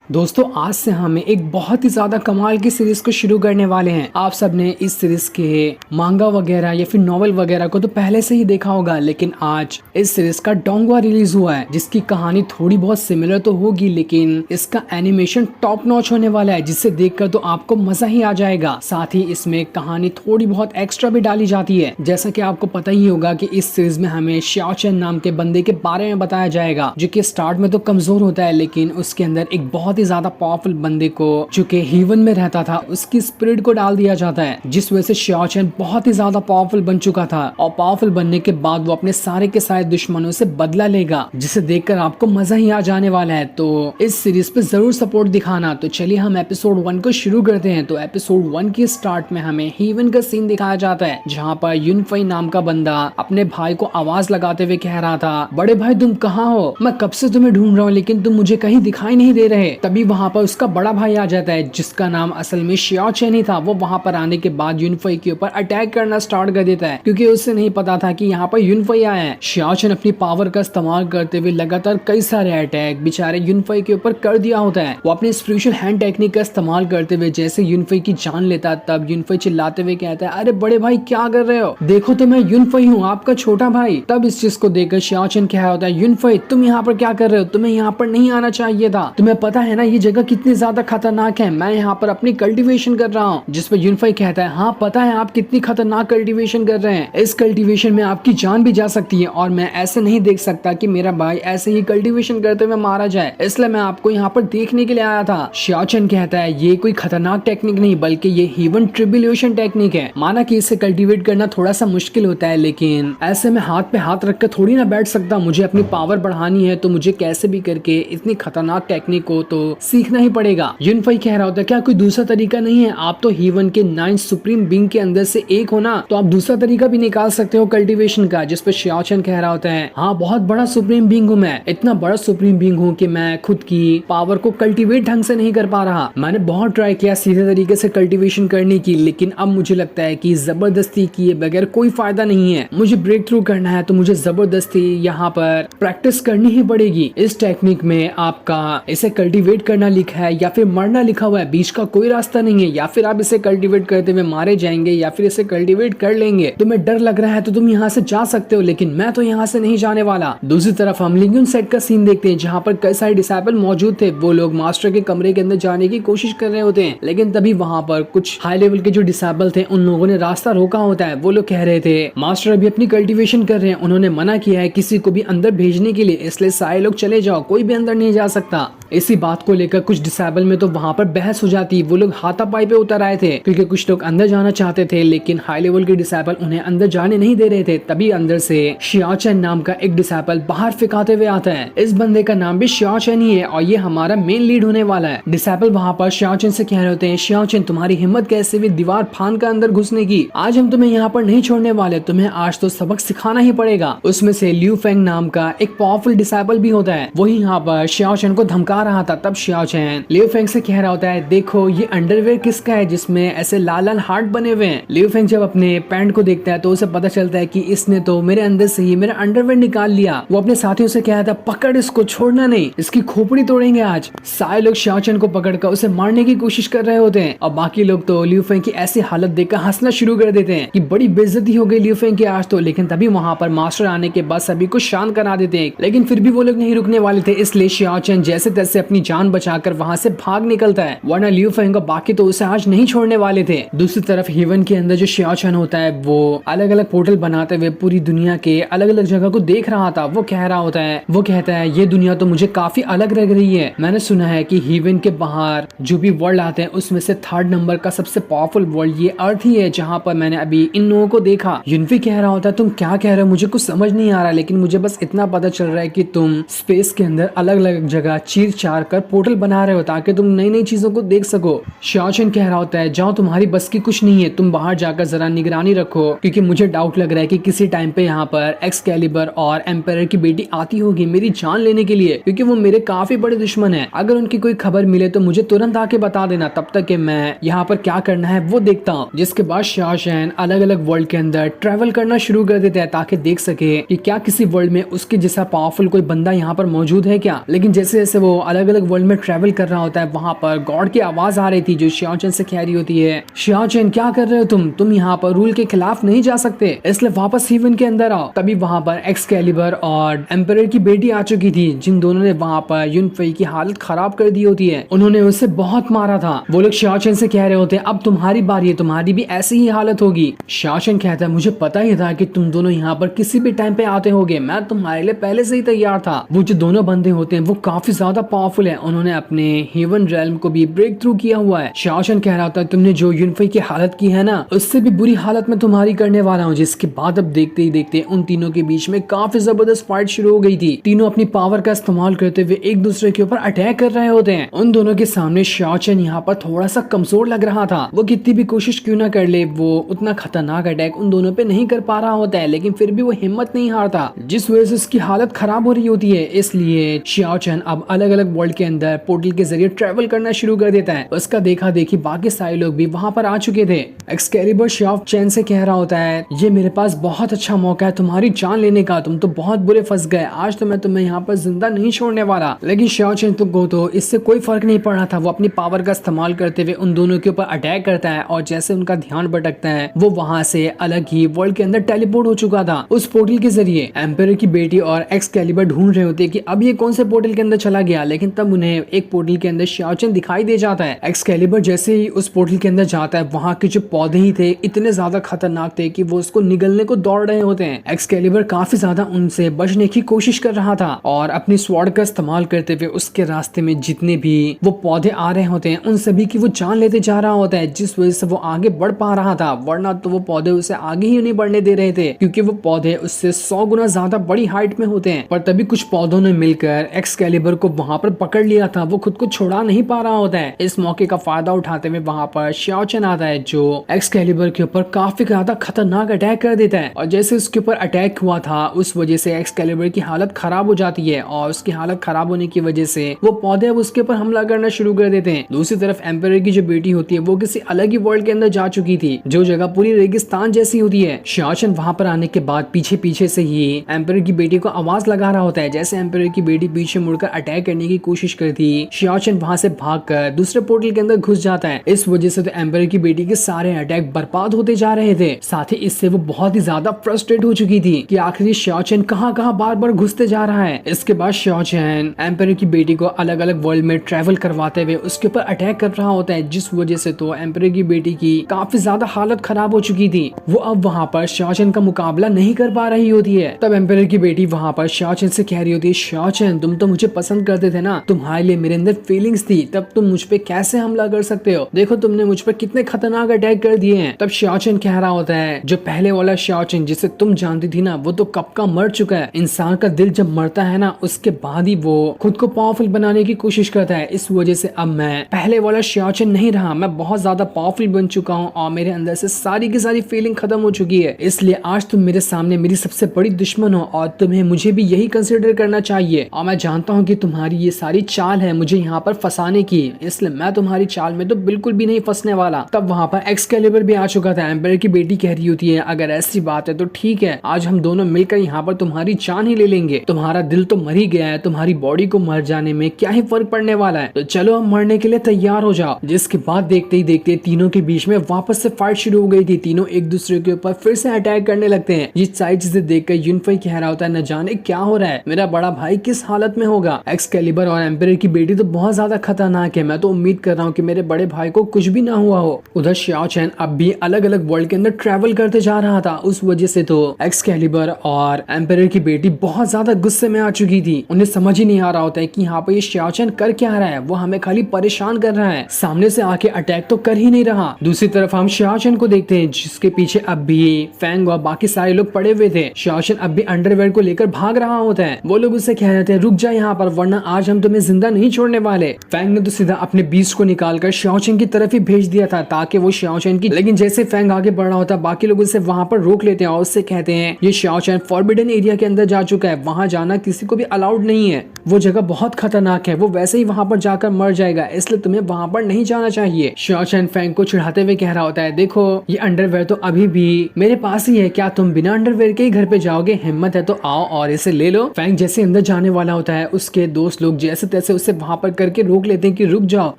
दोस्तों आज से हम एक बहुत ही ज्यादा कमाल की सीरीज को शुरू करने वाले हैं। आप सबने इस सीरीज के मांगा वगैरह या फिर नॉवल वगैरह को तो पहले से ही देखा होगा, लेकिन आज इस सीरीज का डोंगवा रिलीज हुआ है जिसकी कहानी थोड़ी बहुत सिमिलर तो होगी, लेकिन इसका एनिमेशन टॉप नॉच होने वाला है जिसे देखकर तो आपको मजा ही आ जाएगा। साथ ही इसमें कहानी थोड़ी बहुत एक्स्ट्रा भी डाली जाती है। जैसा कि आपको पता ही होगा कि इस सीरीज में हमें श्याओ चेन नाम के बंदे के बारे में बताया जाएगा, जो कि स्टार्ट में तो कमजोर होता है, लेकिन उसके अंदर एक बहुत ही ज्यादा पावरफुल बंदे को, जो कि हीवन में रहता था, उसकी स्पिरिट को डाल दिया जाता है, जिस वजह से श्याओ चेन बहुत ही ज्यादा पावरफुल बन चुका था। और पावरफुल बनने के बाद वो अपने सारे के सारे दुश्मनों से बदला लेगा, जिसे देखकर आपको मजा ही आ जाने वाला है। तो इस सीरीज पे जरूर सपोर्ट दिखाना। तो चलिए हम एपिसोड 1 को शुरू करते हैं। तो एपिसोड 1 की स्टार्ट में हमें हीवन का सीन दिखाया जाता है, जहाँ पर यूनफाई नाम का बंदा अपने भाई को आवाज लगाते हुए कह रहा था, बड़े भाई तुम कहाँ हो? मैं कब से तुम्हें ढूंढ रहा हूँ लेकिन तुम मुझे कहीं दिखाई नहीं दे रहे। तभी वहाँ पर उसका बड़ा भाई आ जाता है, जिसका नाम असल में श्याओ चेन ही था। वो वहाँ पर आने के बाद यूनफाई के ऊपर अटैक करना स्टार्ट कर देता है, क्योंकि उसे नहीं पता था कि यहाँ पर यूनफाई आया है। श्याओ चेन अपनी पावर का इस्तेमाल करते हुए लगातार कई सारे अटैक बेचारे यूनफाई के ऊपर कर दिया होता है। वो अपनी स्पिरिचुअल हैंड टेक्निक का इस्तेमाल करते हुए जैसे यूनफाई की जान लेता है, तब यूनफाई चिल्लाते हुए कहता है, अरे बड़े भाई क्या कर रहे हो? देखो तो मैं यूनफाई हूँ, आपका छोटा भाई। तब इस चीज को देखकर श्याओ चेन कह रहा होता है, यूनफाई तुम यहाँ पर क्या कर रहे हो? तुम्हें यहाँ पर नहीं आना चाहिए था। तुम्हें पता है ना ये जगह कितनी ज्यादा खतरनाक है। मैं यहाँ पर अपनी कल्टीवेशन कर रहा हूँ। जिस पर यूनफाई कहता है, हाँ पता है आप कितनी खतरनाक कल्टीवेशन कर रहे हैं। इस कल्टीवेशन में आपकी जान भी जा सकती है और मैं ऐसे नहीं देख सकता कि मेरा भाई ऐसे ही कल्टीवेशन करते हुए मारा जाए, इसलिए मैं आपको यहाँ पर देखने के लिए आया था। श्याओ चेन कहता है, ये कोई खतरनाक टेक्निक नहीं बल्कि ये हीवन ट्रिब्यूलेशन टेक्निक है। माना कि इसे कल्टीवेट करना थोड़ा सा मुश्किल होता है, लेकिन ऐसे में हाथ पे हाथ रख कर थोड़ी ना बैठ सकता। मुझे अपनी पावर बढ़ानी है तो मुझे कैसे भी करके इतनी खतरनाक टेक्निक को तो सीखना ही पड़ेगा। यूनफाई कह रहा होता है, क्या कोई दूसरा तरीका नहीं है? आप तो हीवन के 9 सुप्रीम बींग के अंदर से एक हो ना, तो आप दूसरा तरीका भी निकाल सकते हो कल्टीवेशन का। जिस पर श्याओ चेन कह रहा होता है, हाँ बहुत बड़ा सुप्रीम बींग हूँ मैं, इतना बड़ा सुप्रीम बींग हूँ कि मैं खुद की पावर को कल्टीवेट ढंग से नहीं कर पा रहा। मैंने बहुत ट्राई किया सीधे तरीके से कल्टीवेशन करने की, लेकिन अब मुझे लगता है कि जबरदस्ती किए बगैर कोई फायदा नहीं है। मुझे ब्रेक थ्रू करना है तो मुझे जबरदस्ती यहाँ पर प्रैक्टिस करनी ही पड़ेगी। इस टेक्निक में आपका इसे कल्टीवेट करना लिखा है या फिर मरना लिखा हुआ है, बीच का कोई रास्ता नहीं है। या फिर आप इसे कल्टीवेट करते हुए मारे जाएंगे या फिर इसे कल्टीवेट कर लेंगे। तुम्हें डर लग रहा है तो तुम यहाँ से जा सकते हो, लेकिन मैं तो यहाँ से नहीं जाने वाला। दूसरी तरफ हम लिंगुन सेट का सीन देखते हैं, जहाँ पर कई सारे डिसेबल मौजूद थे। वो लोग मास्टर के कमरे के अंदर जाने की कोशिश कर रहे होते हैं, लेकिन तभी वहाँ पर कुछ हाई लेवल के जो डिसेबल थे उन लोगों ने रास्ता रोका होता है। वो लोग कह रहे थे, मास्टर अभी अपनी कल्टीवेशन कर रहे हैं, उन्होंने मना किया है किसी को भी अंदर भेजने के लिए, इसलिए सारे लोग चले जाओ, कोई भी अंदर नहीं जा सकता। इसी बात को लेकर कुछ डिसेबल में तो वहाँ पर बहस हो जाती। वो लोग हाथापाई पे उतर आए थे, क्योंकि कुछ लोग अंदर जाना चाहते थे, लेकिन हाई लेवल के डिसेबल उन्हें अंदर जाने नहीं दे रहे थे। तभी अंदर से श्याओ चेन नाम का एक डिसेबल बाहर फिकाते हुए आता है। इस बंदे का नाम भी श्याओ चेन ही है और ये हमारा मेन लीड होने वाला है। डिसेबल वहाँ पर श्याओ चेन से कह रहे होते हैं, श्याओ चेन तुम्हारी हिम्मत कैसे हुई दीवार फान का अंदर घुसने की? आज हम तुम्हें यहाँ पर नहीं छोड़ने वाले, तुम्हें आज तो सबक सिखाना ही पड़ेगा। उसमें से लियू फेंग नाम का एक पावरफुल डिसेबल भी होता है, वही यहाँ पर श्याओ चेन को धमका रहा था। तब श्याओ चेन लियू फेंग से कह रहा होता है, देखो ये अंडरवेयर किसका है जिसमें ऐसे लाल लाल हार्ट बने हुए हैं। लियू फेंग जब अपने पैंट को देखता है तो उसे पता चलता है कि इसने तो मेरे अंदर से ही मेरा अंडरवेयर निकाल लिया। वो अपने साथियों से कह रहा था, पकड़ इसको, छोड़ना नहीं, इसकी खोपड़ी तोड़ेंगे आज। सारे लोग श्याओ चेन को पकड़कर उसे मारने की कोशिश कर रहे होते हैं और बाकी लोग तो लियू फेंग की ऐसी हालत देखकर हंसना शुरू कर देते हैं कि बड़ी बेइज्जती हो गई लियू फेंग की आज तो। लेकिन तभी वहाँ पर मास्टर आने के बाद सभी को शांत करा देते हैं, लेकिन फिर भी वो लोग नहीं रुकने वाले थे, इसलिए श्याओ चेन जैसे तैसे अपनी जान बचाकर वहाँ से भाग निकलता है, वरना लियू फेंग बाकी तो उसे आज नहीं छोड़ने वाले थे। दूसरी तरफ हीवन के अंदर जो श्याओ चेन होता है वो अलग अलग पोर्टल बनाते हुए पूरी दुनिया के अलग अलग जगह को देख रहा था। वो कह रहा होता है, वो कहता है, ये दुनिया तो मुझे काफी अलग लग रही है। मैंने सुना है कि हीवन के बाहर जो भी वर्ल्ड आते हैं उसमें से 3rd नंबर का सबसे पावरफुल वर्ल्ड ये अर्थ ही है, जहाँ पर मैंने अभी इन लोगों को देखा। यूनफी कह रहा होता है, तुम क्या कह रहे हो? मुझे कुछ समझ नहीं आ रहा, लेकिन मुझे बस इतना पता चल रहा है कि तुम स्पेस के अंदर अलग अलग जगह चीर चार कर पोर्टल बना रहे हो ताकि तुम नई नई चीजों को देख सको। श्याओ चेन कह रहा होता है, जाओ तुम्हारी बस की कुछ नहीं है, तुम बाहर जाकर जरा निगरानी रखो, क्योंकि मुझे डाउट लग रहा है कि किसी टाइम पे यहाँ पर एक्सकैलिबर और एम्पायर की बेटी आती होगी मेरी जान लेने के लिए, क्योंकि वो मेरे काफी बड़े दुश्मन है। अगर उनकी कोई खबर मिले तो मुझे तुरंत आके बता देना, तब तक कि मैं यहाँ पर क्या करना है वो देखता हूँ। जिसके बाद श्याओ चेन अलग अलग वर्ल्ड के अंदर ट्रेवल करना शुरू कर देता है ताकि देख सके कि क्या किसी वर्ल्ड में उसके जैसा पावरफुल कोई बंदा यहाँ पर मौजूद है क्या। लेकिन जैसे जैसे वो अलग अलग वर्ल्ड में ट्रेवल कर रहा होता है, वहाँ पर गॉड की आवाज आ रही थी जो शियाओ चैन से कह रही होती है, शियाओ चैन क्या कर रहे हो तुम यहाँ पर रूल के खिलाफ नहीं जा सकते, इसलिए वापस हेवन के अंदर आओ। तभी वहाँ पर एक्सकैलिबर और एम्परर की बेटी आ चुकी थी, जिन दोनों ने वहाँ पर युनफेई की हालत खराब कर दी होती है। उन्होंने उसे बहुत मारा था। वो लोग शियाओ चैन से कह रहे होते हैं अब तुम्हारी बारी है, तुम्हारी भी ऐसी ही हालत होगी। शियाओ चैन कहता है मुझे पता ही था कि तुम दोनों यहाँ पर किसी भी टाइम पे आते होगे, मैं तुम्हारे लिए पहले से ही तैयार था। वो जो दोनों बंदे होते हैं वो काफी ज्यादा पावरफुल है, उन्होंने अपने हेवन रेल्म को भी ब्रेक थ्रू किया हुआ है। शियाओ चैन कह रहा था तुमने जो युनफेई की हालत की है ना, उससे भी बुरी हालत में तुम्हारी करने वाला हूँ। जिसके बाद अब देखते ही देखते उन तीनों के बीच में काफी जबरदस्त फाइट शुरू हो गई थी। तीनों अपनी पावर का इस्तेमाल करते हुए एक दूसरे के ऊपर अटैक कर रहे होते हैं। उन दोनों के सामने शियाओ चैन यहाँ पर थोड़ा सा कमजोर लग रहा था। वो कितनी भी कोशिश क्यों ना कर ले, वो उतना खतरनाक अटैक उन दोनों पे नहीं कर पा रहा होता है, लेकिन फिर भी वो हिम्मत नहीं हारता, जिस वजह से उसकी हालत खराब हो रही होती है। इसलिए शियाओ चैन अब अलग अलग वर्ल्ड के अंदर पोर्टल के जरिए ट्रेवल करना शुरू कर देता है। उसका देखा देखी बाकी सारे लोग भी वहाँ पर आ चुके थे। एक्सकैलिबर शियाओ चैन से कह रहा होता है ये मेरे पास बहुत अच्छा मौका है तुम्हारी जान लेने का, तुम तो बहुत बुरे फंस गए, आज तो मैं तुम्हें यहाँ पर जिंदा नहीं छोड़ने वाला। लेकिन शियाओ चैन को तो इससे कोई फर्क नहीं पड़ रहा था। वो अपनी पावर का इस्तेमाल करते हुए उन दोनों के ऊपर अटैक करता है और जैसे उनका ध्यान भटकता है वो वहाँ से अलग ही वर्ल्ड के अंदर टेलीपोर्ट हो चुका था। उस पोर्टल के जरिए एम्परर की बेटी और एक्सकैलिबर ढूंढ रहे होते कि अब ये कौन से पोर्टल के अंदर चला गया, लेकिन तब उन्हें एक पोर्टल के अंदर शियाओ चैन दिखाई दे जाता है। एक्सकैलिबर जैसे ही उस पोर्टल के अंदर जाता है, वहाँ के जो पौधे ही थे इतने ज्यादा खतरनाक थे कि वो उसको निगलने को दौड़ रहे होते हैं। एक्सकैलिबर काफी ज्यादा उनसे बचने की कोशिश कर रहा था और अपनी स्वॉर्ड का इस्तेमाल करते हुए उसके रास्ते में जितने भी वो पौधे आ रहे होते हैं उन सभी की वो जान लेते जा रहा होता है, जिस वजह से वो आगे बढ़ पा रहा था। वरना तो वो पौधे उसे आगे ही नहीं बढ़ने दे रहे थे, क्योंकि वो पौधे उससे 100 गुना ज्यादा बड़ी हाइट में होते हैं। पर तभी कुछ पौधों ने मिलकर एक्सकैलिबर को वहां पर पकड़ लिया था। वो खुद को छुड़ा नहीं पा रहा होता है। इस मौके का फायदा उठाते हुए वहां पर शियाओ चैन आता है, जो एक्सकैलिबर के ऊपर काफी ज्यादा खतरनाक अटैक कर देता है। और जैसे उसके ऊपर अटैक हुआ था उस वजह से एक्सकैलिबर की हालत खराब हो जाती है और उसकी हालत खराब होने की वजह से वो पौधे अब उसके ऊपर हमला करना शुरू कर देते हैं। दूसरी तरफ एम्परर की जो बेटी होती है वो किसी अलग ही वर्ल्ड के अंदर जा चुकी थी, जो जगह पूरी रेगिस्तान जैसी होती है। शियाओ चैन वहां पर आने के बाद पीछे पीछे से ही एम्परर की बेटी को आवाज लगा रहा होता है। जैसे एम्परर की बेटी पीछे मुड़कर अटैक करने की कोशिश करती, शियाओ चैन वहां से भागकर दूसरे पोर्टल के अंदर घुस जाता है। इस वजह से तो एम्परर की बेटी के सारे अटैक बर्बाद होते जा रहे थे। साथ ही इससे वो बहुत ही ज्यादा फ्रस्ट्रेट हो चुकी थी कि आखिर शियाओ चैन कहाँ बार बार घुसते जा रहा है। इसके बाद शियाओ चैन एम्परर की बेटी को अलग अलग वर्ल्ड में ट्रेवल करवाते हुए उसके ऊपर अटैक कर रहा होता है, जिस वजह से तो एम्परर की बेटी की काफी ज्यादा हालत खराब हो चुकी थी। वो अब वहाँ पर शियाओ चैन का मुकाबला नहीं कर पा रही होती है। तब एम्परर की बेटी वहाँ पर शियाओ चैन से कह रही होती है शियाओ चैन तुम तो मुझे पसंद करते थे ना, तुम्हारे लिए मेरे अंदर फीलिंग्स थी, तब तुम मुझ पे कैसे हमला कर सकते हो, देखो तुमने मुझ पर कितने खतरनाक अटैक कर दिए हैं। तब शियाओ चैन कह रहा होता है जो पहले वाला शियाओ चैन जिसे तुम जानती थी ना वो तो कब का मर चुका है। इंसान का दिल जब मरता है ना उसके बाद ही वो खुद को पावरफुल बनाने की कोशिश करता है। इस वजह से अब मैं पहले वाला शियाओ चैन नहीं रहा, मैं बहुत ज्यादा पावरफुल बन चुका हूँ और मेरे अंदर से सारी की सारी फीलिंग खत्म हो चुकी है। इसलिए आज तुम मेरे सामने मेरी सबसे बड़ी दुश्मन हो और तुम्हें मुझे भी यही कंसिडर करना चाहिए। और मैं जानता हूँ कि तुम्हारी ये सारी चाल है मुझे यहाँ पर फंसाने की, इसलिए मैं तुम्हारी चाल में तो बिल्कुल भी नहीं फंसने वाला। तब वहाँ पर एक्सकैलिबर भी आ चुका था। एम्परर की बेटी कह रही होती है अगर ऐसी बात है तो ठीक है, आज हम दोनों मिलकर यहाँ पर तुम्हारी जान ही ले लेंगे, तुम्हारा दिल तो मर ही गया है, तुम्हारी बॉडी को मर जाने में क्या ही फर्क पड़ने वाला है, तो चलो हम मरने के लिए तैयार हो जाओ। जिसके बाद देखते ही देखते तीनों के बीच में वापस से फाइट शुरू हो गई थी। तीनों एक दूसरे के ऊपर फिर से अटैक करने लगते हैं। ये सारी चीजें देखकर युनफेई कह रहा होता है न जाने क्या हो रहा है, मेरा बड़ा भाई किस हालत में होगा। एक्सकैलिबर और एम्परर की बेटी तो बहुत ज्यादा खतरनाक है, मैं तो उम्मीद कर रहा हूँ कि मेरे बड़े भाई को कुछ भी ना हुआ हो। उधर शियाओ चैन अब भी अलग अलग वर्ल्ड के अंदर ट्रेवल करते जा रहा था। उस वजह से तो एक्सकैलिबर और एम्परर की बेटी बहुत ज्यादा गुस्से में आ चुकी थी। उन्हें समझ ही नहीं आ रहा होता है कि यहाँ पे ये शियाओ चैन कर क्या रहा है, वो हमें खाली परेशान कर रहा है, सामने से आके अटैक तो कर ही नहीं रहा। दूसरी तरफ हम शियाओ चैन को देखते हैं जिसके पीछे अब भी फैंग और बाकी सारे लोग पड़े हुए थे। शियाओ चैन अब भी अंडरवेयर को लेकर भाग रहा होता है। वो लोग उससे कह रहे थे रुक जा यहाँ पर वरना आज हम तुम्हें जिंदा नहीं छोड़ने वाले। फैंग ने तो सीधा अपने बीस्ट को निकालकर शियाओ चैन की तरफ ही भेज दिया था ताकि वो शियाओ चैन की, लेकिन जैसे फैंग आगे बढ़ रहा होता बाकी लोग उसे वहां पर रोक लेते हैं और उससे कहते हैं ये शियाओ चैन फॉरबिडन एरिया के अंदर जा चुका है, वहां जाना किसी को भी अलाउड नहीं है, वो जगह बहुत खतरनाक है, वो वैसे ही वहां पर जाकर मर जाएगा, इसलिए तुम्हें वहां पर नहीं जाना चाहिए। शियाओ चैन फैंग को चिढ़ाते हुए कह रहा होता है देखो ये अंडरवेयर तो अभी भी मेरे पास ही है, क्या तुम बिना अंडरवेयर के ही घर पे जाओगे, हिम्मत है तो आओ और इसे ले लो। फैंग जैसे अंदर जाने वाला होता है उसके दोस्त लोग जैसे तैसे से उसे वहाँ पर करके रोक लेते हैं कि रुक जाओ,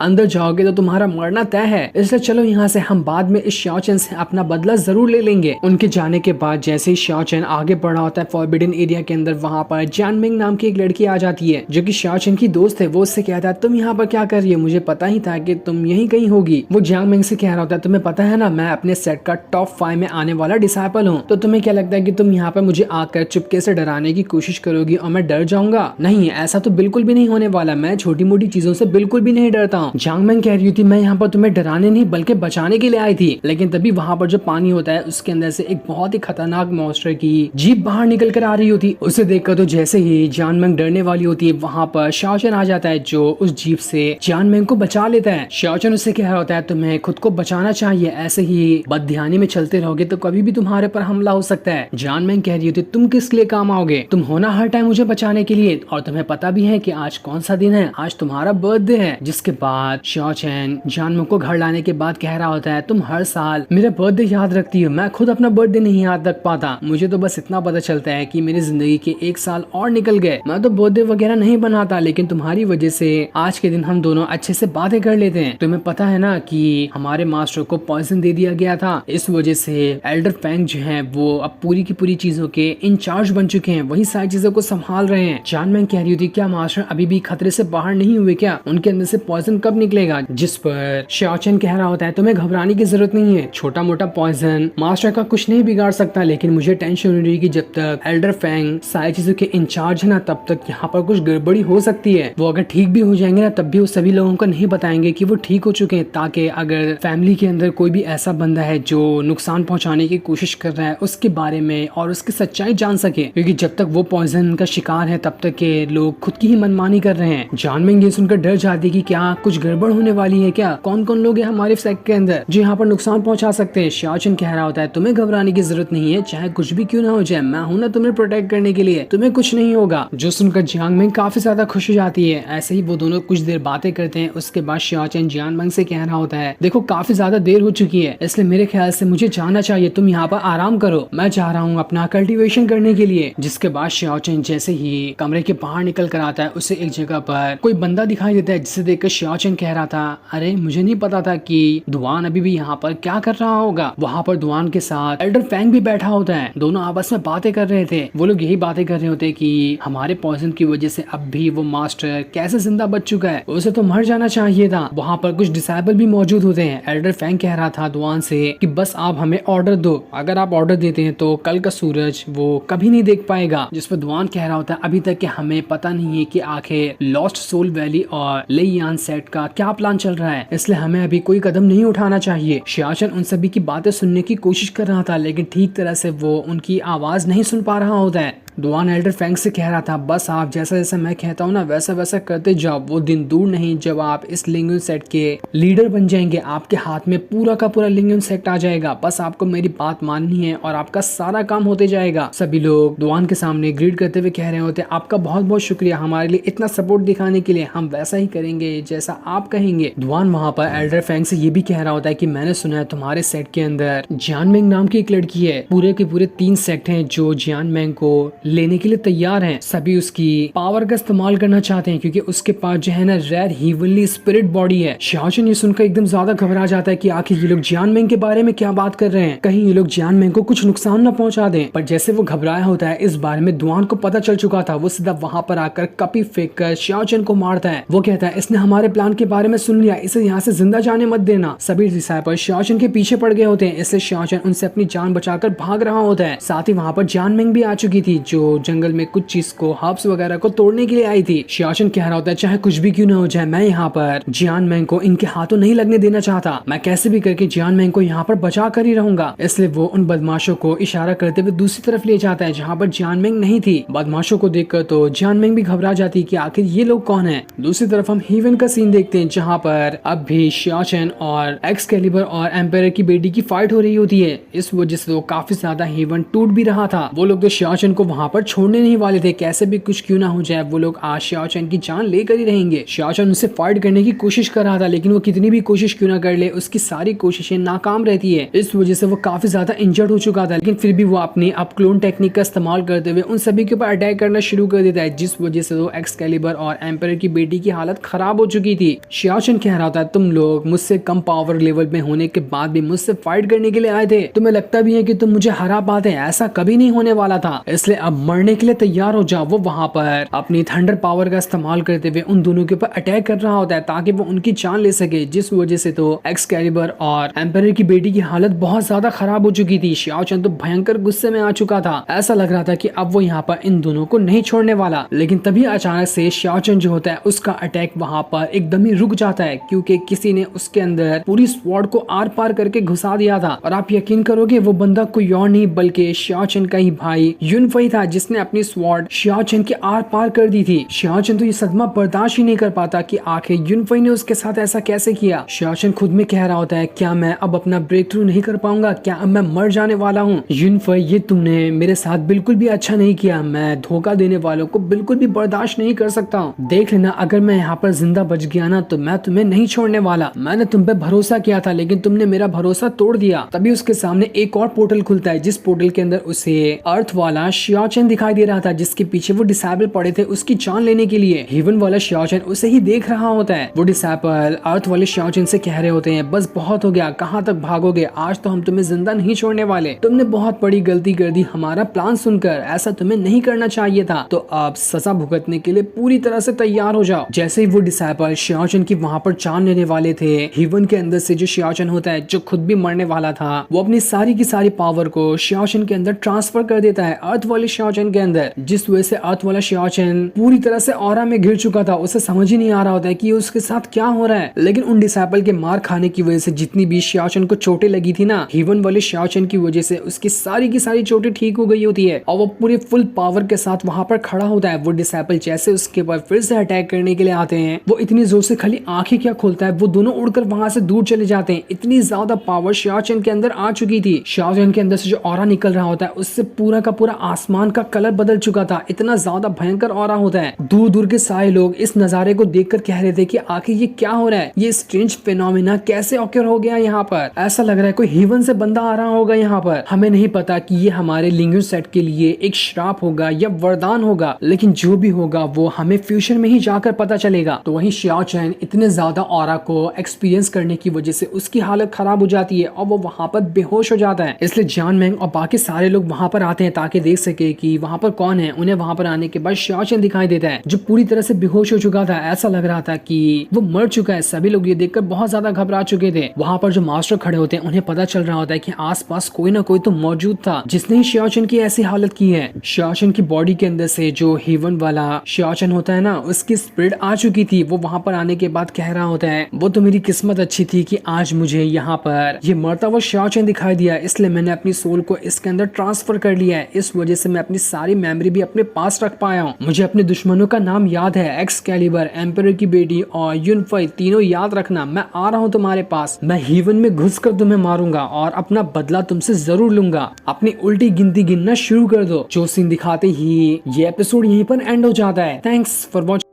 अंदर जाओगे तो तुम्हारा मरना तय है, इसलिए चलो यहाँ से, हम बाद में इस शाओ चेन से अपना बदला जरूर ले लेंगे। उनके जाने के बाद जैसे ही शाओ चेन आगे बढ़ा होता है फॉरबिडन एरिया के अंदर, वहाँ पर जानमिंग नाम की एक लड़की आ जाती है जो कि शाओ चेन की दोस्त है। वो उससे कहता है तुम यहाँ पर क्या कर रही हो, मुझे पता ही था कि तुम यहीं कहीं होगी। वो जानमिंग से कह रहा होता है तुम्हें पता है ना, मैं अपने सेट का टॉप 5 में आने वाला डिसाइपल हूँ, तो तुम्हें क्या लगता है कि तुम यहाँ पर मुझे आकर चुपके से डराने की कोशिश करोगी और मैं डर जाऊंगा? नहीं, ऐसा तो बिल्कुल भी नहीं होने वाला, मैं छोटी मोटी चीजों से बिल्कुल भी नहीं डरता हूँ। जानमिंग कह रही थी मैं यहाँ पर तुम्हें डराने नहीं बल्कि बचाने के लिए आई थी। लेकिन तभी वहाँ पर जो पानी होता है उसके अंदर से एक बहुत ही खतरनाक मॉन्स्टर की जीप बाहर निकल कर आ रही होती। उसे देखकर तो जैसे ही जानमिंग डरने वाली होती है, वहाँ पर शाओ चेन आ जाता है जो उस जीप से जानमिंग को बचा लेता है। शाओ चेन उससे कह रहा होता है तुम्हें खुद को बचाना चाहिए, ऐसे ही बदध्यानी में चलते रहोगे तो कभी भी तुम्हारे पर हमला हो सकता है। जानमिंग कह रही होती तुम किस लिए काम आओगे, तुम होना हर टाइम मुझे बचाने के लिए, और तुम्हें पता भी है कि आज कौन सा दिन है, आज तुम्हारा बर्थडे है। जिसके बाद शाओ चेन जानमिंग को घर लाने के बाद कह रहा होता है तुम हर साल मेरा बर्थडे याद रखती हो, मैं खुद अपना बर्थडे नहीं याद रख पाता, मुझे तो बस इतना पता चलता है कि मेरी जिंदगी के 1 साल और निकल गए, मैं तो बर्थडे वगैरह नहीं बनाता, लेकिन तुम्हारी वजह से आज के दिन हम दोनों अच्छे से बातें कर लेते हैं। तुम्हें पता है ना कि हमारे मास्टर को पॉइजन दे दिया गया था, इस वजह से एल्डर फेंग जो है वो अब पूरी की पूरी चीजों के इंचार्ज बन चुके हैं, वही सारी चीजों को संभाल रहे हैं। जानमिंग कह रही थी क्या मास्टर अभी भी खतरे से बाहर नहीं हुए क्या, उनके अंदर से पॉइजन कब निकलेगा? जिस पर शाओ चेन कह रहा होता है तुम्हें घबराने की जरूरत नहीं है, छोटा मोटा पॉइजन मास्टर का कुछ नहीं बिगाड़ सकता, लेकिन मुझे टेंशन हो रही है कि जब तक एल्डर फेंग सारी चीजों के इंचार्ज है ना तब तक यहाँ पर कुछ गड़बड़ी हो सकती है। वो अगर ठीक भी हो जाएंगे ना तब भी वो सभी लोगों को नहीं बताएंगे कि वो ठीक हो चुके हैं, ताकि अगर फैमिली के अंदर कोई भी ऐसा बंदा है जो नुकसान पहुंचाने की कोशिश कर रहा है उसके बारे में और उसकी सच्चाई जान सके, क्योंकि जब तक वो पॉइजन का शिकार है तब तक के लोग खुद की ही मनमानी कर रहे हैं। जानमिंग ये सुनकर डर जाती है कि क्या कुछ गड़बड़ होने वाली है, क्या कौन कौन लोग हैं हमारे सेक्ट के अंदर जो यहाँ पर नुकसान पहुंचा सकते हैं। शाओ चेन कह रहा होता है तुम्हें घबराने की जरूरत नहीं है, चाहे कुछ भी क्यों ना हो जाए, मैं हूं ना तुम्हें प्रोटेक्ट करने के लिए, तुम्हें कुछ नहीं होगा। जो सुनकर जानमिंग काफी ज्यादा खुश हो जाती है। ऐसे ही वो दोनों कुछ देर बातें करते हैं, उसके बाद शाओ चेन जानमिंग से कह रहा होता है देखो काफी ज्यादा देर हो चुकी है, इसलिए मेरे ख्याल से मुझे जाना चाहिए, तुम यहाँ पर आराम करो, मैं जा रहा हूँ अपना कल्टीवेशन करने के लिए। जिसके बाद शाओ चेन जैसे ही कमरे के बाहर निकल कर आता है उसे एक जगह पर कोई बंदा दिखाई देता है, जिसे देखकर शाओ चेन कह रहा था अरे मुझे नहीं पता था कि दुआन अभी भी यहाँ पर क्या कर रहा होगा। वहाँ पर दुआन के साथ एल्डर फेंग भी बैठा होता है, दोनों आपस में बातें कर रहे थे। वो लोग यही बातें कर रहे होते कि हमारे पॉइजन की वजह से अब भी वो मास्टर कैसे जिंदा बच चुका है, उसे तो मर जाना चाहिए था। वहाँ पर कुछ डिसाइबल भी मौजूद होते हैं। एल्डर फेंग कह रहा था दुआन से कि बस आप हमें ऑर्डर दो, अगर आप ऑर्डर देते हैं तो कल का सूरज वो कभी नहीं देख पाएगा। जिस पर दुआन कह रहा होता है अभी तक कि हमें पता नहीं है कि आखिर लॉस्ट सोल वैली और लेयान सेट का क्या प्लान चल रहा है, इसलिए हमें अभी कोई कदम नहीं उठाना चाहिए। शाओ चेन उन सभी की बातें सुनने की कोशिश कर रहा था, लेकिन ठीक तरह से वो उनकी आवाज नहीं सुन पा रहा होता है। दुआन एल्डर फेंग से कह रहा था बस आप जैसा जैसा मैं कहता हूँ ना वैसा वैसा करते जाओ, वो दिन दूर नहीं जब आप इस लिंगुन सेट के लीडर बन जाएंगे, आपके हाथ में पूरा का पूरा लिंगुन सेट आ जाएगा, बस आपको मेरी बात माननी है और आपका सारा काम होते जाएगा। सभी लोग दुआन के सामने ग्रीट करते हुए कह रहे होते आपका बहुत बहुत शुक्रिया हमारे लिए इतना सपोर्ट दिखाने के लिए, हम वैसा ही करेंगे जैसा आप कहेंगे। दुआन वहाँ पर एल्डर फेंग से ये भी कह रहा होता है कि मैंने सुना है तुम्हारे सेट के अंदर जानमिंग नाम की एक लड़की है, पूरे के पूरे 3 सेट हैं जो जानमिंग को लेने के लिए तैयार हैं, सभी उसकी पावर का इस्तेमाल करना चाहते हैं क्योंकि उसके पास जो है ना रेयर हीवनली स्पिरिट बॉडी है। शाओ चेन ये सुनकर एकदम ज्यादा घबरा जाता है कि आखिर ये लोग जानमिंग के बारे में क्या बात कर रहे हैं, कहीं ये लोग जानमिंग को कुछ नुकसान न पहुंचा दें। पर जैसे वो घबराया होता है इस बारे में दुआन को पता चल चुका था, वो सीधा वहां पर आकर कपी फेंक कर शाओ चेन को मारता है। वो कहता है इसने हमारे प्लान के बारे में सुन लिया, इसे यहाँ से जिंदा जाने मत देना। सभी डिसाइपल शाओ चेन के पीछे पड़ गए होते हैं, इसलिए शाओ चेन उनसे अपनी जान बचाकर भाग रहा होता है। साथ ही वहाँ पर जानमिंग भी आ चुकी थी जो जंगल में कुछ चीज को हर्ब्स वगैरह को तोड़ने के लिए आई थी। शाओ चेन कह रहा होता है चाहे कुछ भी क्यों ना हो जाए, मैं यहाँ पर जानमिंग को इनके हाथों नहीं लगने देना चाहता, मैं कैसे भी करके जानमिंग को यहाँ पर बचा कर ही रहूंगा। इसलिए वो उन बदमाशों को इशारा करते हुए दूसरी तरफ ले जाता है जहाँ पर जानमिंग नहीं थी। बदमाशों को देखकर तो जानमिंग भी घबरा जाती कि आखिर ये लोग कौन है। दूसरी तरफ हम हीवन का सीन देखते हैं जहाँ पर अब भी शाओ चेन और एक्सकैलिबर और एम्पायर की बेटी की फाइट हो रही होती है। इस वजह से तो काफी ज्यादा हीवन टूट भी रहा था। वो लोग तो शाओ चेन को वहाँ वहाँ पर छोड़ने नहीं वाले थे। कैसे भी कुछ क्यों ना हो जाए, वो लोग आज शियाओ चैन की जान लेकर ही रहेंगे। शियाओ चैन उनसे फाइट करने की कोशिश कर रहा था, लेकिन वो कितनी भी कोशिश क्यों ना कर ले, उसकी सारी कोशिशें नाकाम रहती है। इस वजह से वो काफी ज्यादा इंजर्ड हो चुका था, लेकिन फिर भी वो अपनी अप क्लोन टेक्निक का इस्तेमाल करते हुए उन सभी के ऊपर अटैक करना शुरू कर देता है, जिस वजह से वो एक्सकैलिबर और एम्परर की बेटी की हालत खराब हो चुकी थी। शियाओ चैन कह रहा था, तुम लोग मुझसे कम पावर लेवल में होने के बाद भी मुझसे फाइट करने के लिए आए थे, तुम्हें लगता भी है कि तुम मुझे हरा पाते, ऐसा कभी नहीं होने वाला था, इसलिए अब मरने के लिए तैयार हो जाओ। वो वहां पर अपनी थंडर पावर का इस्तेमाल करते हुए उन दोनों के ऊपर अटैक कर रहा होता है ताकि वो उनकी जान ले सके, जिस वजह से तो एक्सकैलिबर और एम्परर की बेटी की हालत बहुत ज्यादा खराब हो चुकी थी। शियाओ चैन तो भयंकर गुस्से में आ चुका था, ऐसा लग रहा था कि अब वो यहाँ पर इन दोनों को नहीं छोड़ने वाला। लेकिन तभी अचानक से शियाओ चैन जो होता है उसका अटैक वहां पर एकदम ही रुक जाता है, क्योंकि किसी ने उसके अंदर पूरी स्वॉर्ड को आर पार करके घुसा दिया था। और आप यकीन करोगे वो बंदा कोई और नहीं बल्कि शियाओ चैन का ही भाई युनफई था, जिसने अपनी स्वॉर्ड शियाओ चैन के आर पार कर दी थी। शियाओ चैन तो ये सदमा बर्दाश्त ही नहीं कर पाता कि आखिर युनफई ने उसके साथ ऐसा कैसे किया। शियाओ चैन खुद में कह रहा होता है, क्या मैं अब अपना ब्रेक थ्रू नहीं कर पाऊंगा, क्या अब मैं मर जाने वाला हूँ। युनफई, ये तुमने मेरे साथ बिल्कुल भी अच्छा नहीं किया, मैं धोखा देने वालों को बिल्कुल भी बर्दाश्त नहीं कर सकता हूँ। देख लेना, अगर मैं यहाँ पर जिंदा बच गया ना तो मैं तुम्हें नहीं छोड़ने वाला। मैंने तुम पे भरोसा किया था, लेकिन तुमने मेरा भरोसा तोड़ दिया। तभी उसके सामने एक और पोर्टल खुलता है, जिस पोर्टल के अंदर उसे अर्थ वाला शियाओ चैन दिखाई दे रहा था, जिसके पीछे वो डिसेबल पड़े थे उसकी जान लेने के लिए। हेवन वाला शियाओ चैन उसे ही देख रहा होता है। वो डिसेबल अर्थ वाले शियाओ चैन से कह रहे होते हैं, बस बहुत हो गया, कहाँ तक भागोगे, आज तो हम तुम्हें जिंदा नहीं छोड़ने वाले। तुमने बहुत बड़ी गलती कर दी हमारा प्लान सुनकर, ऐसा तुम्हें नहीं करना चाहिए था, तो अब सजा भुगतने के लिए पूरी तरह से तैयार हो जाओ। जैसे ही वो डिसेबल शियाओ चैन की वहां पर जान लेने वाले थे, हेवन के अंदर से जो शियाओ चैन होता है, जो खुद भी मरने वाला था, वो अपनी सारी की सारी पावर को शियाओ चैन के अंदर ट्रांसफर कर देता है अर्थ वाले शियाओ चैन के अंदर, जिस वजह से अर्थ वाला शियाओ चैन पूरी तरह से ऑरा में घिर चुका था। उसे समझ ही नहीं आ रहा होता है कि उसके साथ क्या हो रहा है। लेकिन उन डिसेबल के मार खाने की वजह से जितनी भी शियाओ चैन को चोटें लगी थी ना, हेवन वाले शियाओ चैन की वजह से उसकी सारी की सारी चोटें ठीक हो गई होती है और वो पूरे फुल पावर के साथ वहां पर खड़ा होता है। वो डिसेबल जैसे उसके ऊपर फिर से अटैक करने के लिए आते हैं, वो इतनी जोर से खाली आंखें क्या खोलता है, वो दोनों उड़कर वहां से दूर चले जाते हैं। इतनी ज्यादा पावर शियाओ चैन के अंदर आ चुकी थी। शियाओ चैन के अंदर से जो ऑरा निकल रहा होता है उससे पूरा का पूरा आसमान का कलर बदल चुका था। इतना ज्यादा भयंकर ऑरा होता है। दूर दूर के सारे लोग इस नजारे को देखकर कह रहे थे कि आखिर ये क्या हो रहा है, ये स्ट्रेंज फिनोमिना कैसे ऑकर हो गया यहाँ पर। ऐसा लग रहा है कोई हेवन से बंदा आ रहा होगा यहाँ पर। हमें नहीं पता कि ये हमारे लिंगुइन सेट के लिए एक श्राप होगा या वरदान होगा, लेकिन जो भी होगा वो हमें फ्यूचर में ही जाकर पता चलेगा। तो वहीं शियाओ चैन इतने ज्यादा ऑरा को एक्सपीरियंस करने की वजह से उसकी हालत खराब हो जाती है और वो वहां पर बेहोश हो जाता है। इसलिए जान मैंग और बाकी सारे लोग वहां पर आते हैं ताकि देख सके कि वहां पर कौन है। उन्हें वहां पर आने के बाद शियाओ चैन दिखाई देता है, जो पूरी तरह से बेहोश हो चुका था। ऐसा लग रहा था कि वो मर चुका है। सभी लोग ये देखकर बहुत ज्यादा घबरा चुके थे। वहां पर जो मास्टर खड़े होते हैं उन्हें पता चल रहा होता है कि आसपास कोई ना कोई तो मौजूद था जिसने ही शियाओ चैन की ऐसी हालत की है। शियाओ चैन की बॉडी के अंदर से जो हेवन वाला शियाओ चैन होता है ना, उसकी स्पिरिट आ चुकी थी। वो वहां पर आने के बाद कह रहा होता है, वो तो मेरी किस्मत अच्छी थी कि आज मुझे यहाँ पर ये मरता हुआ शियाओ चैन दिखाई दिया, इसलिए मैंने अपनी सोल को इसके अंदर ट्रांसफर कर लिया है। इस वजह से मैं अपनी सारी मेमोरी भी अपने पास रख पाया हूँ। मुझे अपने दुश्मनों का नाम याद है, एक्सकैलिबर, एम्परर की बेटी और युनफई, तीनों याद रखना। मैं आ रहा हूँ तुम्हारे पास, मैं हेवन में घुसकर तुम्हें मारूंगा और अपना बदला तुमसे जरूर लूंगा। अपनी उल्टी गिनती गिनना शुरू कर दो। जो सीन दिखाते ही ये एपिसोड यहीं पर एंड हो जाता है। Thanks for watching.